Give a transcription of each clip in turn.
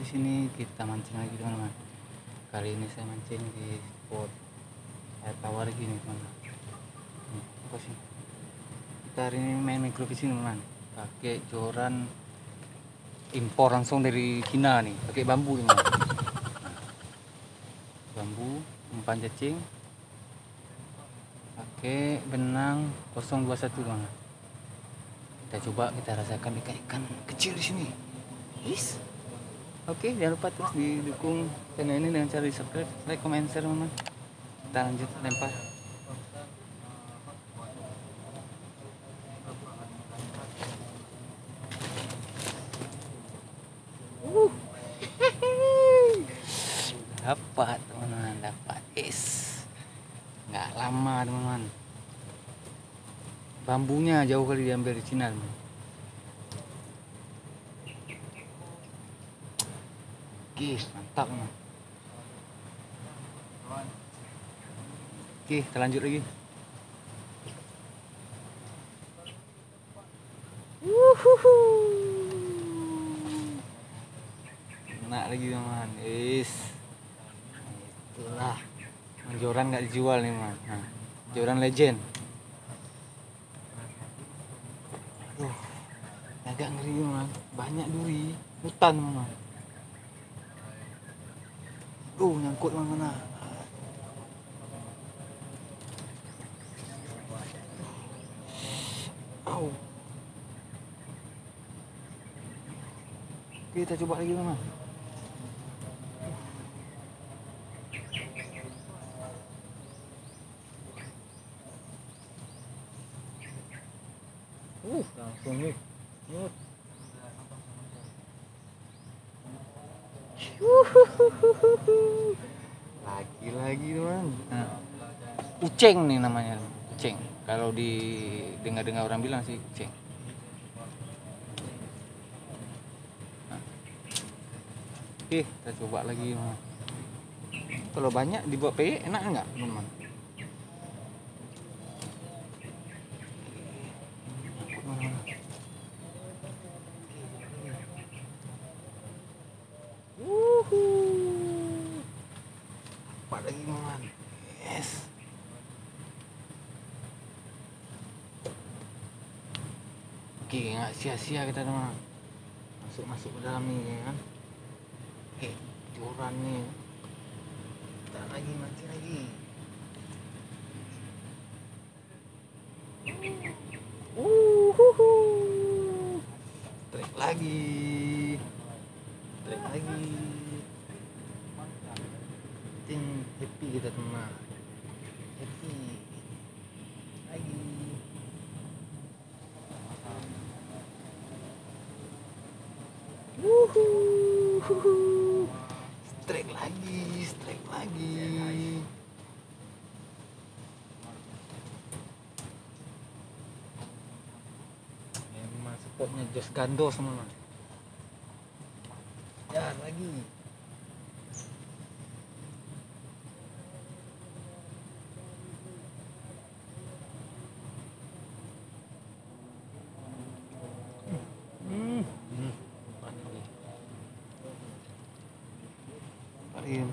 sini kita mancing lagi teman-teman. Kali ini saya mancing di spot air tawar gini teman-teman. Apa sih? Kita hari ini main microfishing teman-teman. Pakai joran impor langsung dari Cina nih, pakai bambu teman-teman. Bambu, umpan cacing, pakai benang 021 teman-teman. Kita coba, kita rasakan ikan-ikan kecil di sini. Yes. Oke, jangan lupa terus didukung channel ini dengan cara di subscribe, like, comment, share teman-teman. Kita lanjut lempar. Dapat teman-teman, dapat. Nggak lama teman-teman. Bambunya jauh kali diambil di Cina teman. Oke, mantap teman. Oke, kita lanjut lagi. Enak lagi teman. Itulah joran nggak dijual nih teman. Nah, joran legend. Aduh, agak ngeri teman. Banyak duri, hutan teman. Nyangkut mana-mana. Oke, kita coba lagi teman. Langsung nih. Lagi teman. Nah, uceng nih namanya, uceng. Kalau di dengar orang bilang sih uceng. Nah. Oke, kita coba lagi teman. Kalau banyak dibuat PE enak nggak teman? Apa lagi teman? Yes. Oke, nggak sia-sia kita teman. Masuk ke dalam nih ya kan. Joran nih. Kita lagi mancing lagi. Trek lagi. Happy kita teman. Happy lagi. Strike lagi. Memang spotnya Jos Gandos teman. Ya lagi. Parin.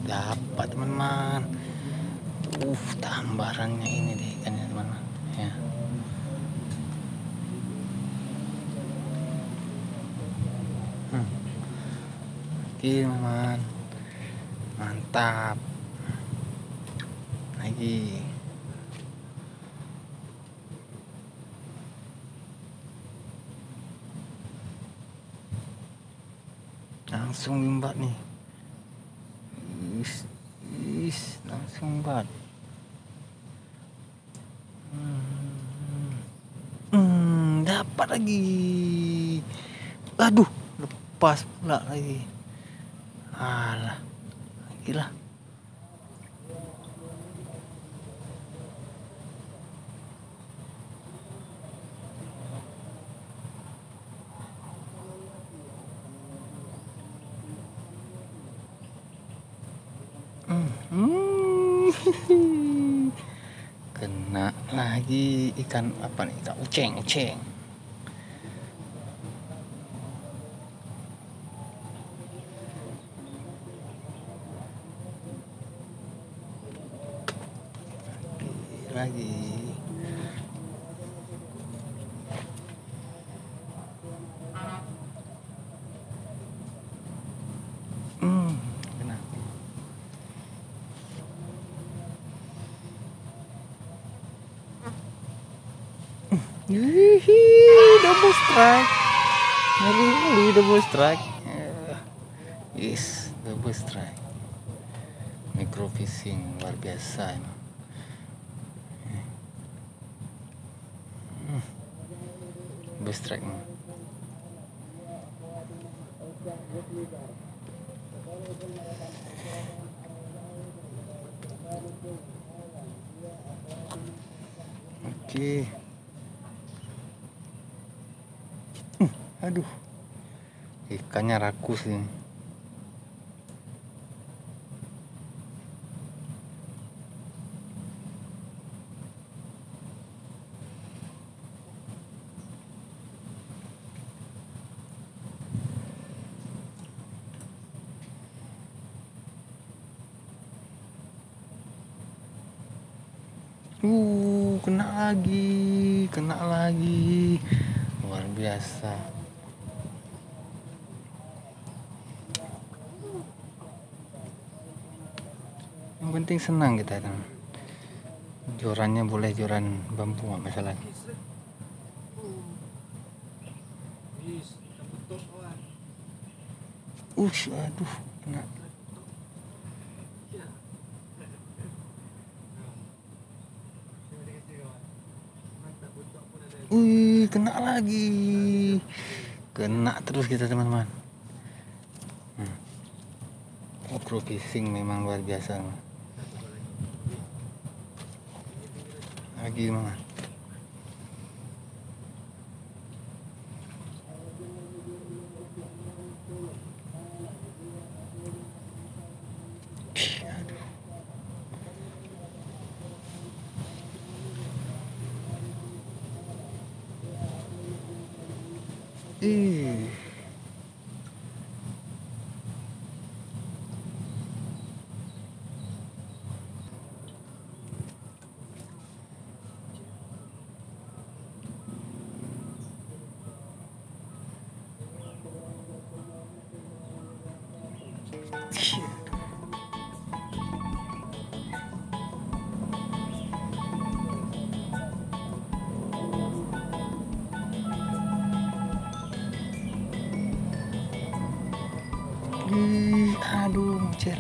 Dapat teman-teman. Tambarannya ini deh ikannya teman-teman ya. Oke teman-teman, mantap lagi. Langsung limbat nih. Langsung bat. Dapat lagi. Aduh, lepas pula lagi. Alah, gila. lagi ikan apa nih, ikan uceng. Lagi kena. Double strike. Ngeri double strike. Yes, double strike. Micro fishing luar biasa emang. Double strike emang. Oke. Aduh, ikannya rakus ini. Kena lagi, luar biasa. Yang penting senang kita kan. Jorannya boleh joran bambu, nggak masalah. Aduh, kena. Kena lagi. Kena terus kita teman-teman. Micro fishing memang luar biasa. Lagi mana? Aduh, muncul.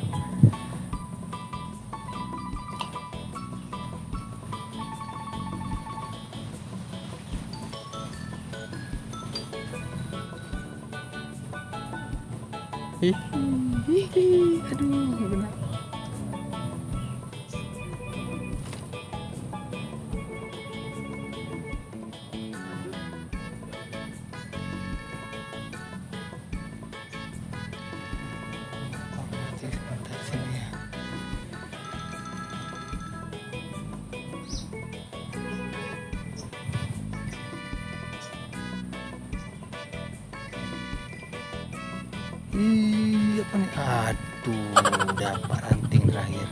Aduh, benar. Apa nih? Aduh, dapat ranting terakhir.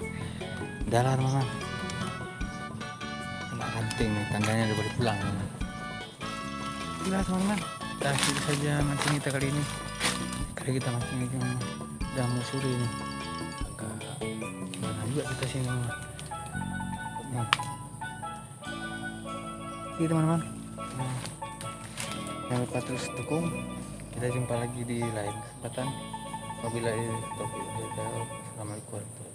Dalam teman. Kena ranting nih, tandanya udah boleh pulang teman. Itulah teman-teman, itu saja mancing kita kali ini. Kali kita mancing ini udah mau sore nih. Agak gimana juga kita sini teman. Nah, ini teman-teman. Jangan lupa terus dukung. Kita jumpa lagi di lain kesempatan. Wabillahi taufiq wal hidayah. Assalamualaikum warahmatullahi wabarakatuh.